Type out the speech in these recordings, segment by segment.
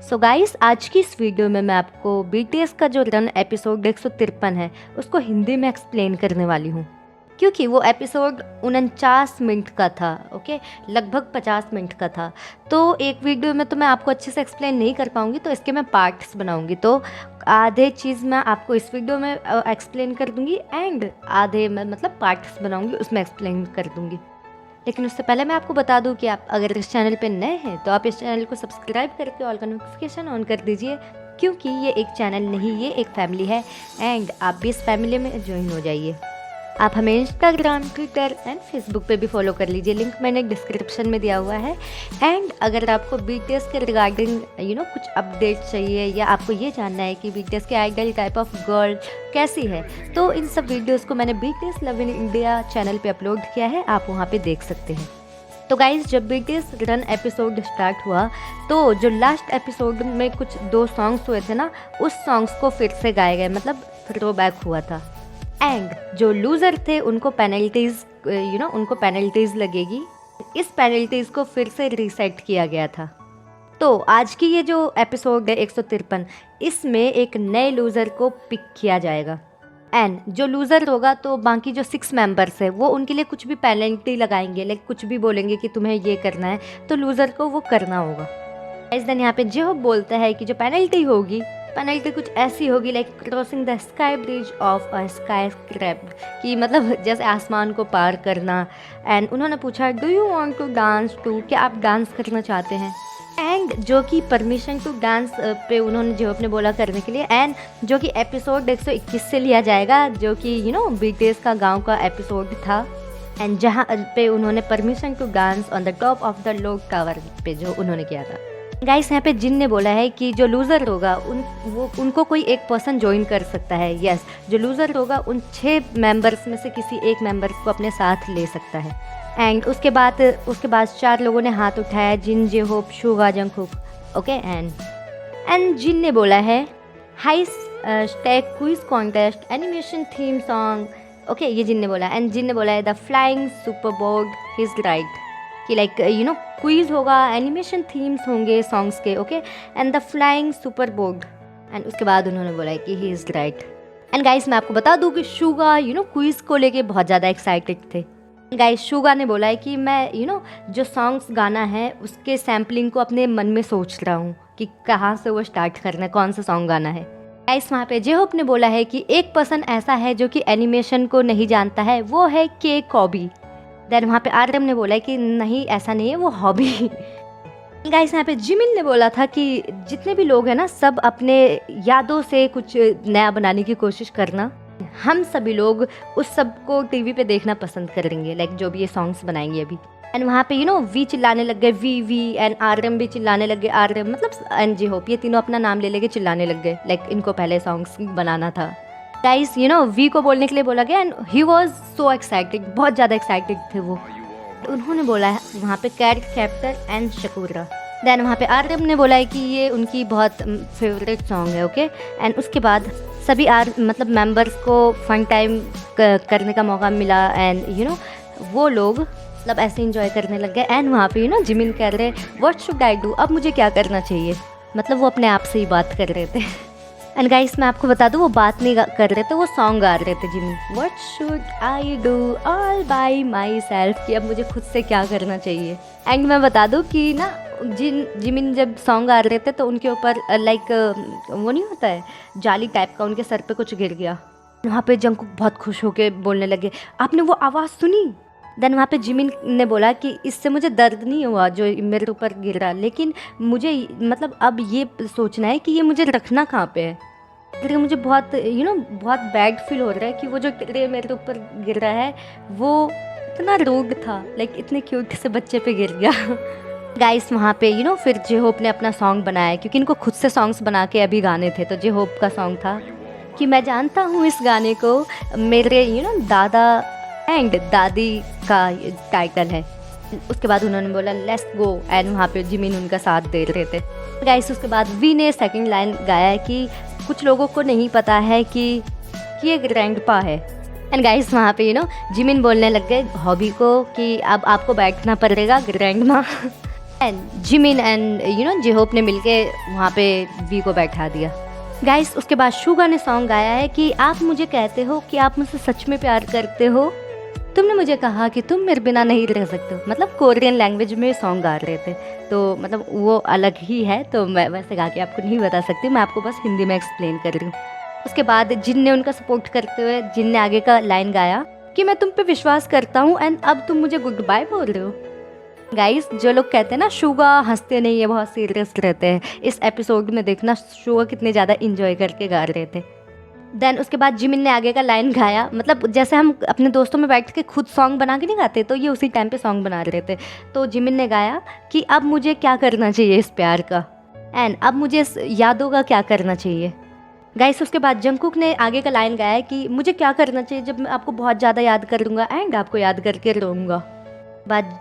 So guys, आज की इस वीडियो में मैं आपको बीटीएस का जो रन एपिसोड 153 है उसको हिंदी में एक्सप्लेन करने वाली हूँ, क्योंकि वो एपिसोड 49 मिनट का था। ओके, लगभग 50 मिनट का था। तो एक वीडियो में तो मैं आपको अच्छे से एक्सप्लेन नहीं कर पाऊँगी, तो इसके मैं पार्ट्स बनाऊँगी। तो आधे चीज़ मैं आपको इस वीडियो में एक्सप्लेन कर दूँगी एंड आधे मैं मतलब पार्ट्स बनाऊँगी, उसमें एक्सप्लेन कर दूँगी। लेकिन उससे पहले मैं आपको बता दूं कि आप अगर इस चैनल पे नए हैं तो आप इस चैनल को सब्सक्राइब करके ऑल का नोटिफिकेशन ऑन कर दीजिए, क्योंकि ये एक चैनल नहीं, ये एक फैमिली है एंड आप भी इस फैमिली में ज्वाइन हो जाइए। आप हमें इंस्टाग्राम, ट्विटर एंड फेसबुक पे भी फॉलो कर लीजिए, लिंक मैंने डिस्क्रिप्शन में दिया हुआ है। एंड अगर आपको बीटीएस के रिगार्डिंग कुछ अपडेट चाहिए या आपको ये जानना है कि बीटीएस के आइडल टाइप ऑफ गर्ल कैसी है, तो इन सब वीडियोस को मैंने BTS love in India channel पे अपलोड किया है, आप वहाँ पे देख सकते हैं। तो गाइज, जब बीटीएस रन एपिसोड स्टार्ट हुआ तो जो लास्ट एपिसोड में कुछ 2 सॉन्ग्स हुए थे ना, उस सॉन्ग्स को फिर से गाए गए, मतलब थ्रो बैक हुआ था। एंड जो लूज़र थे उनको पेनल्टीज़ लगेगी। इस पेनल्टीज़ को फिर से रीसेट किया गया था। तो आज की ये जो एपिसोड है 153, इसमें एक नए लूज़र को पिक किया जाएगा। एंड जो लूज़र होगा तो बाकी जो 6 मेंबर्स है वो उनके लिए कुछ भी पेनल्टी लगाएंगे, लाइक कुछ भी बोलेंगे कि तुम्हें ये करना है, तो लूज़र को वो करना होगा। इस दिन यहाँ पे जो बोलता है कि जो पेनल्टी कुछ ऐसी होगी, like crossing the sky bridge of a sky scrap, कि मतलब जैसे आसमान को पार करना। एंड उन्होंने पूछा, do you want to dance too, क्या आप डांस करना चाहते हैं? एंड जो कि परमिशन टू डांस पे उन्होंने जो अपने बोला करने के लिए, एंड जो कि एपिसोड 121 से लिया जाएगा, जो कि बीटीएस का गांव का एपिसोड था। एंड जहाँ पे उन्होंने permission to dance on the top of the log tower पे जो उन्होंने किया था। गाइस, यहाँ पे जिन ने बोला है कि जो लूज़र होगा उनको कोई एक पर्सन ज्वाइन कर सकता है। यस, जो लूज़र होगा उन 6 मेंबर्स में से किसी एक मेंबर को अपने साथ ले सकता है। एंड उसके बाद 4 लोगों ने हाथ उठाया, Jin, J Hope, Suga, Jungkook. Okay, and Jin ने बोला है high stack quiz contest animation theme song. Okay, ये जिन ने बोला। एंड जिन ने बोला है the flying super board his right, कि लाइक क्विज होगा, एनिमेशन थीम्स होंगे सॉन्ग्स के। Okay, and the flying super board. And उसके बाद उन्होंने बोला है कि he is right. And guys, मैं आपको बता दूं कि शुगा क्विज को लेके बहुत ज़्यादा एक्साइटेड थे। गाइस, शुगा ने बोला है कि मैं जो सॉन्ग्स गाना है उसके सैम्पलिंग को अपने मन में सोच रहा हूँ कि कहाँ से वो स्टार्ट करना है, कौन सा सॉन्ग गाना है। गाइस, वहाँ पे जे होप ने बोला है कि एक पर्सन ऐसा है जो कि एनिमेशन को नहीं जानता है, वो है के कॉबी। देन वहाँ पे आरएम ने बोला है कि नहीं, ऐसा नहीं है, वो हॉबी। गाइस, यहाँ पे जिमिन ने बोला था कि जितने भी लोग हैं ना, सब अपने यादों से कुछ नया बनाने की कोशिश करना। हम सभी लोग उस सब को टीवी पे देखना पसंद करेंगे, लाइक जो भी ये सॉन्ग्स बनाएंगे अभी। एंड वहाँ पे वी चिल्लाने लग गए, वी एंड आरएम भी चिल्लाने लग गए, आरएम मतलब एंड जे होप, ये तीनों अपना नाम ले लेके चिल्लाने लग गए, लाइक इनको पहले सॉन्ग्स बनाना था। गाइस, वी को बोलने के लिए बोला गया and he was so excited, बहुत ज़्यादा एक्साइटेड थे वो। उन्होंने बोला है वहाँ पे कैट कैप्टर एंड शकूरा। देन वहाँ पे आरएम ने बोला है कि ये उनकी बहुत फेवरेट सॉन्ग है। ओके, एंड उसके बाद सभी मेंबर्स को फन टाइम करने का मौका मिला एंड वो लोग मतलब ऐसे इंजॉय करने लग गए। एंड वहाँ पे जिमिन कह रहे, व्हाट शुड आई डू, अब मुझे क्या करना चाहिए, मतलब वो अपने आप से ही बात कर रहे थे। एंड गाइस, मैं आपको बता दूं, वो बात नहीं कर रहे थे, वो सॉन्ग गा रहे थे Jimin. What should I do all bye my self, कि अब मुझे खुद से क्या करना चाहिए। एंड मैं बता दूं कि ना, जिमिन जब सॉन्ग गा रहे थे तो उनके ऊपर लाइक वो नहीं होता है, जाली टाइप का, उनके सर पे कुछ गिर गया। वहाँ पे जंगकुक बहुत खुश होके बोलने लगे, आपने वो आवाज़ सुनी? देन वहाँ पे जिमिन ने बोला कि इससे मुझे दर्द नहीं हुआ जो मेरे ऊपर गिरा, लेकिन मुझे मतलब अब ये सोचना है कि ये मुझे रखना कहाँ पे है, क्योंकि मुझे बहुत बहुत बैड फील हो रहा है कि वो जो मेरे ऊपर गिर रहा है वो इतना रूड था, लाइक इतने क्यूट से बच्चे पे गिर गया। गाइस, वहाँ पे फिर जे होप ने अपना सॉन्ग बनाया, क्योंकि इनको खुद से सॉन्ग्स बना के अभी गाने थे। तो जे होप का सॉन्ग था कि मैं जानता हूँ इस गाने को मेरे दादा एंड दादी का टाइटल है। उसके बाद उन्होंने बोला लेट्स गो, एंड वहाँ पे जिमिन उनका साथ दे रहे थे। गाइस, उसके बाद वी ने सेकंड लाइन गाया कि कुछ लोगों को नहीं पता है कि ये ग्रैंडपा है। एंड गाइस, वहाँ पे जिमिन बोलने लग गए हॉबी को कि अब आपको बैठना पड़ेगा ग्रैंडमा। एंड जिमिन एंड जेहोप ने मिलके वहाँ पे वी को बैठा दिया। गाइस उसके बाद शुगा ने सॉन्ग गाया है कि आप मुझे कहते हो कि आप मुझसे सच में प्यार करते हो, तुमने मुझे कहा कि तुम मेरे बिना नहीं रह सकते हो। मतलब कोरियन लैंग्वेज में सॉन्ग गा रहे थे, तो मतलब वो अलग ही है, तो मैं वैसे गा के आपको नहीं बता सकती, मैं आपको बस हिंदी में एक्सप्लेन कर रही हूँ। उसके बाद जिन ने उनका सपोर्ट करते हुए जिन ने आगे का लाइन गाया कि मैं तुम पे विश्वास करता हूँ एंड अब तुम मुझे गुड बाय बोल रहे हो। गाइस जो लोग कहते हैं ना शुगा हंसते नहीं है, बहुत सीरियस रहते हैं, इस एपिसोड में देखना शुगा कितने ज़्यादा इंजॉय करके गा रहे थे। देन उसके बाद जिमिन ने आगे का लाइन गाया, मतलब जैसे हम अपने दोस्तों में बैठ के खुद सॉन्ग बना के नहीं गाते, तो ये उसी टाइम पे सॉन्ग बना रहे थे। तो जिमिन ने गाया कि अब मुझे क्या करना चाहिए इस प्यार का, एंड अब मुझे इस यादों का क्या करना चाहिए। गाइस उसके बाद जंगकुक ने आगे का लाइन गाया कि मुझे क्या करना चाहिए जब मैं आपको बहुत ज़्यादा याद करूँगा एंड आपको याद करके रोऊंगा। बाद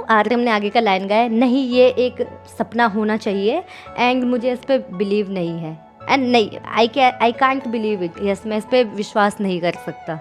आर्यम ने आगे का लाइन गाया, नहीं ये एक सपना होना चाहिए एंड मुझे इस पर बिलीव नहीं है, एंड नहीं I can't believe it, yes मैं इस पर विश्वास नहीं कर सकता।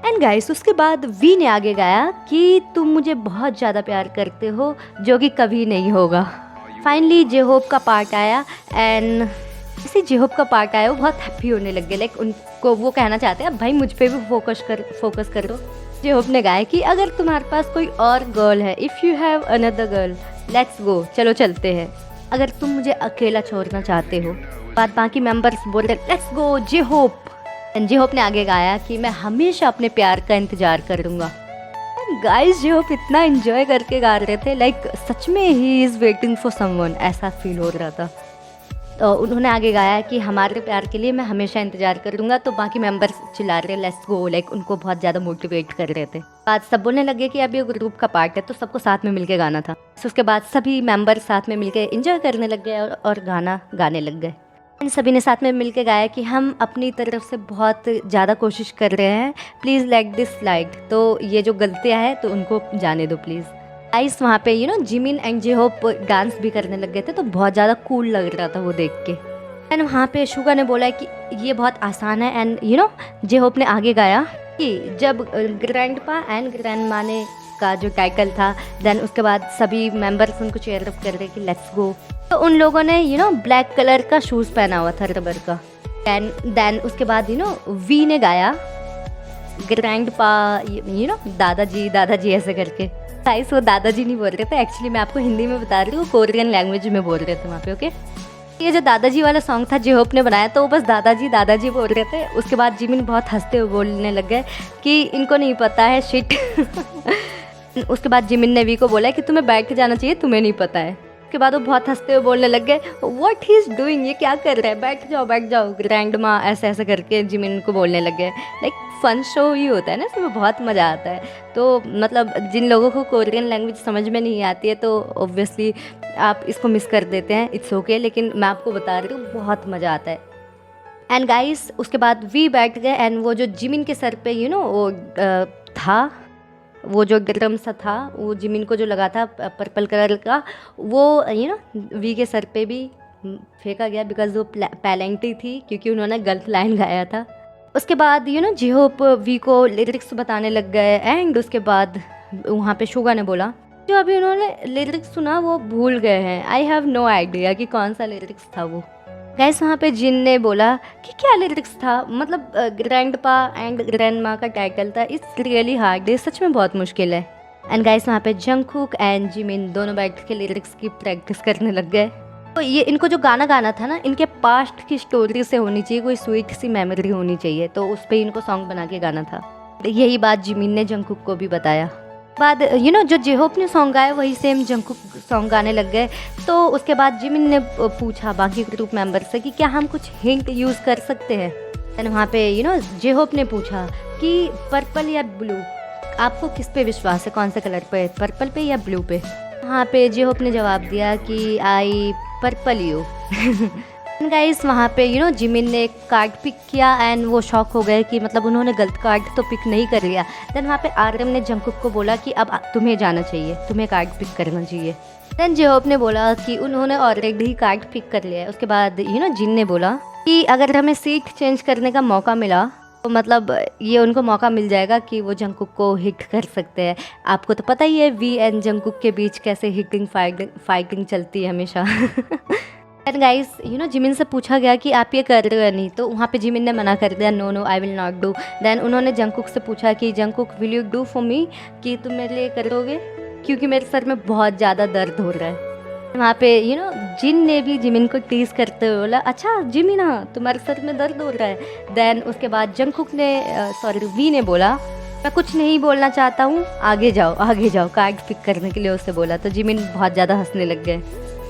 एंड गाइस उसके बाद वी ने आगे गाया कि तुम मुझे बहुत ज़्यादा प्यार करते हो जो कि कभी नहीं होगा। फाइनली जेहोप का पार्ट आया एंड इसी जेहोप का पार्ट आया वो बहुत हैप्पी होने लग गए, लाइक उनको वो कहना चाहते हैं अब भाई मुझ पे भी फोकस कर दो। जेहोप ने गाया कि अगर तुम्हारे पास कोई और गर्ल है, if you have another girl let's go, चलो चलते हैं, अगर तुम मुझे अकेला छोड़ना चाहते हो। बाद बाकी मेंबर्स बोल रहे लेट्स गो जेहोप, एंड जेहोप ने आगे गाया कि मैं हमेशा अपने प्यार का इंतजार करूँगा। गाइस जेहोप इतना एंजॉय करके गा रहे थे, लाइक सच में he is waiting for someone, ऐसा फील हो रहा था। तो उन्होंने आगे गाया कि हमारे प्यार के लिए मैं हमेशा इंतजार करूँगा। तो बाकी मेंबर्स चिल्ला रहे लेट्स गो, लाइक उनको बहुत ज़्यादा मोटिवेट कर रहे थे। बाद सब बोलने लगे कि अब ये ग्रुप का पार्ट है तो सबको साथ में मिलके गाना था। उसके बाद सभी मेंबर्स साथ में मिलके एंजॉय करने लग गए और गाना गाने लग गए। इन सभी ने साथ में मिलके गाया कि हम अपनी तरफ से बहुत ज़्यादा कोशिश कर रहे हैं, प्लीज़ लेट दिस स्लाइड, तो ये जो गलतियाँ हैं तो उनको जाने दो प्लीज़। गाइस वहाँ पे जिमिन एंड जेहोप डांस भी करने लग गए थे, तो बहुत ज़्यादा कूल लग रहा था वो देख के। एंड वहाँ पे शुगा ने बोला कि ये बहुत आसान है, एंड जेहोप ने आगे गाया कि जब ग्रैंडपा एंड ग्रैंड माने का जो टाइटल था, देन उसके बाद सभी मेंबर्स उनको चेयर अप कर रहे कि लेट्स गो। तो उन लोगों ने ब्लैक कलर का शूज़ पहना हुआ था रबर का। एंड देन उसके बाद वी ने गाया ग्रैंडपा दादाजी ऐसे करके। गाइस वो दादाजी नहीं बोल रहे थे, एक्चुअली मैं आपको हिंदी में बता रही हूँ, कोरियन लैंग्वेज में बोल रहे थे वहाँ पे। ओके ये जो दादाजी वाला सॉन्ग था जेहोप ने बनाया, तो वो बस दादाजी बोल रहे थे। उसके बाद जिमिन बहुत हंसते हुए बोलने लग गए कि इनको नहीं पता है शिट। उसके बाद जिमिन ने वी को बोला कि तुम्हें बैठ जाना चाहिए, तुम्हें नहीं पता है। उसके बाद वो बहुत हंसते हुए बोलने लग गए व्हाट ही इज़ डूइंग, ये क्या कर रहा है, बैठ जाओ ग्रैंड माँ, ऐसे करके जिमिन को बोलने लग गए। लाइक फ़न शो ही होता है ना, इसमें बहुत मज़ा आता है। तो मतलब जिन लोगों को कोरियन लैंग्वेज समझ में नहीं आती है तो ऑब्वियसली आप इसको मिस कर देते हैं, इट्स ओके, लेकिन मैं आपको बता रही हूँ बहुत मज़ा आता है। एंड गाइस उसके बाद वी बैठ गए एंड वो जो जिमिन के सर पे वो था, वो जो ड्रम सा था वो जिमिन को जो लगा था पर्पल कलर का, वो वी के सर पे भी फेंका गया बिकॉज वो पेनल्टी थी क्योंकि उन्होंने गलत लाइन गाया था। उसके बाद जेहोप वी को लिरिक्स बताने लग गए एंड उसके बाद वहाँ पे शुगा ने बोला जो अभी उन्होंने लिरिक्स सुना वो भूल गए हैं, आई हैव नो आइडिया कि कौन सा लिरिक्स था वो। गाइस वहाँ पे जिन ने बोला कि क्या लिरिक्स था, मतलब ग्रैंडपा एंड ग्रैंड माँ का टाइटल था, इट्स रियली हार्ड, सच में बहुत मुश्किल है। एंड गाइस वहाँ पे जंगकुक एंड जिमिन दोनों बैठ के लिरिक्स की प्रैक्टिस करने लग गए। तो ये इनको जो गाना था ना, इनके पास्ट की स्टोरी से होनी चाहिए, कोई स्वीट सी मेमोरी होनी चाहिए, तो उस पर इनको सॉन्ग बना के गाना था। यही बात जिमिन ने जंगकुक को भी बताया। बाद जो जेहोप ने सॉन्ग गाया वही सेम जंगकुक सॉन्ग गाने लग गए। तो उसके बाद जिमिन ने पूछा बाकी ग्रुप मेंबर से कि क्या हम कुछ हिंट यूज़ कर सकते हैं। एंड वहाँ पे जेहोप ने पूछा कि पर्पल या ब्लू, आपको किस पे विश्वास है, कौन से कलर पे, पर्पल पे या ब्लू पे। वहाँ पे जेहोप ने जवाब दिया कि आई पर्पल यू। गाइस वहाँ पे जिमिन ने एक कार्ड पिक किया एंड वो शॉक हो गए कि मतलब उन्होंने गलत कार्ड तो पिक नहीं कर लिया। देन वहाँ पे आर्यम ने जंगकुक को बोला कि अब तुम्हें जाना चाहिए, तुम्हें कार्ड पिक करना चाहिए। देन जेहोप ने बोला कि उन्होंने ऑलरेडी कार्ड पिक कर लिया है। उसके बाद जिन ने बोला कि अगर हमें सीट चेंज करने का मौका मिला तो मतलब ये उनको मौका मिल जाएगा कि वो जंगकुक को हिट कर सकते हैं। आपको तो पता ही है वी एंड जंगकुक के बीच कैसे हिटिंग फाइटिंग चलती है हमेशा। एंड गाइस जिमिन से पूछा गया कि आप ये कर रहे हो या नहीं, तो वहाँ पे जिमिन ने मना कर दिया, no no I will not do. Then उन्होंने जंगकुक से पूछा कि Jungkook will you do for me, कि तुम मेरे लिए करोगे क्योंकि मेरे सर में बहुत ज़्यादा दर्द हो रहा है। वहाँ पे जिन ने भी जिमिन को टीज करते हुए बोला, अच्छा जिमिन हाँ तुम्हारे सर में दर्द हो रहा है। देन उसके बाद जंगकुक ने वी ने बोला मैं कुछ नहीं बोलना चाहता हूँ, आगे जाओ कार्ड पिक करने के लिए उससे बोला। तो जिमिन बहुत ज़्यादा हंसने लग गए।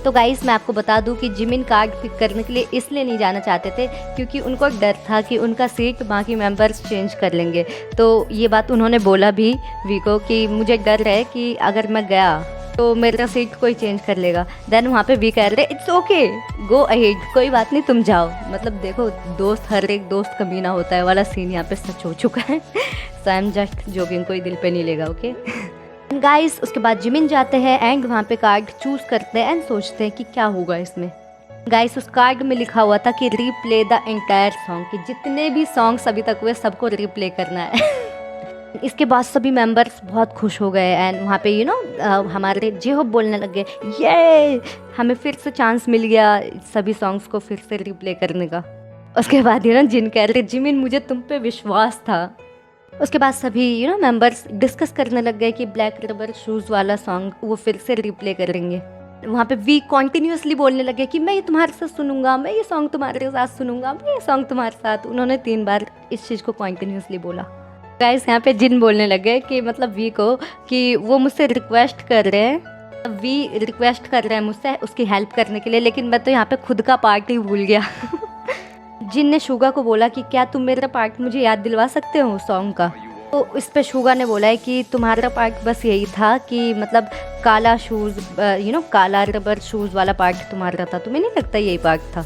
तो गाइस मैं आपको बता दूं कि जिमिन कार्ड पिक करने के लिए इसलिए नहीं जाना चाहते थे क्योंकि उनको डर था कि उनका सीट बाकी मेंबर्स चेंज कर लेंगे। तो ये बात उन्होंने बोला भी वी को कि मुझे डर है कि अगर मैं गया तो मेरा सीट कोई चेंज कर लेगा। देन वहाँ पे वी कह रहे इट्स ओके गो अहेड, कोई बात नहीं तुम जाओ। मतलब देखो दोस्त, हर एक दोस्त कमीना होता है वाला सीन यहाँ पे सच हो चुका है। सो आई एम जस्ट जोकिंग, कोई दिल पे नहीं लेगा, ओके गाइस। उसके बाद जिमिन जाते हैं एंड वहाँ पे कार्ड चूज करते हैं एंड सोचते हैं कि क्या होगा इसमें। गाइस उस कार्ड में लिखा हुआ था कि रीप्ले द एंटायर सॉन्ग, कि जितने भी सॉन्ग्स अभी तक हुए सबको रीप्ले करना है। इसके बाद सभी मेंबर्स बहुत खुश हो गए एंड वहाँ पे हमारे जेहोप बोलने लग गए ये हमें फिर से चांस मिल गया सभी सॉन्ग्स को फिर से रिप्ले करने का। उसके बाद जिन कह रहे जिमिन मुझे तुम पे विश्वास था। उसके बाद सभी मेंबर्स डिस्कस करने लग गए कि ब्लैक रबर शूज़ वाला सॉन्ग वो फिर से रिप्ले करेंगे। वहाँ पे वी कॉन्टिन्यूसली बोलने लगे कि मैं ये तुम्हारे साथ सुनूंगा, मैं ये सॉन्ग तुम्हारे साथ सुनूंगा, मैं ये सॉन्ग तुम्हारे साथ। उन्होंने 3 बार इस चीज़ को कॉन्टिन्यूसली बोला। गाइस यहाँ पे जिन बोलने लगे कि मतलब वी को कि वो मुझसे रिक्वेस्ट कर रहे हैं, वी रिक्वेस्ट कर रहे हैं मुझसे उसकी हेल्प करने के लिए, लेकिन मैं तो यहाँ पे खुद का पार्ट ही भूल गया। जिन ने शुगा को बोला कि क्या तुम मेरा पार्ट मुझे याद दिलवा सकते हो सॉन्ग का। तो इस पे शुगा ने बोला है कि तुम्हारा पार्ट बस यही था कि मतलब काला शूज़ काला रबर शूज़ वाला पार्ट तुम्हारा था, तुम्हें नहीं लगता यही पार्ट था।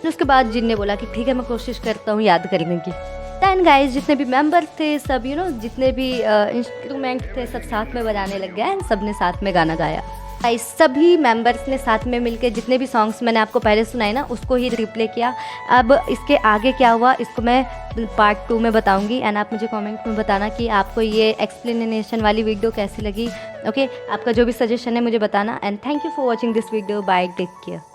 उसके बाद जिन ने बोला कि ठीक है मैं कोशिश करता हूँ याद करने की। दैन गाइस जितने भी मेंबर थे सब जितने भी इंस्ट्रूमेंट थे सब साथ में बजाने लग गए एंड सब ने साथ में गाना गाया। गाइस सभी मेंबर्स ने साथ में मिलकर जितने भी सॉन्ग्स मैंने आपको पहले सुनाए ना उसको ही रिप्ले किया। अब इसके आगे क्या हुआ इसको मैं पार्ट 2 में बताऊंगी एंड आप मुझे कमेंट में बताना कि आपको ये एक्सप्लेनेशन वाली वीडियो कैसी लगी। ओके आपका जो भी सजेशन है मुझे बताना and thank you for watching this video, bye, take care.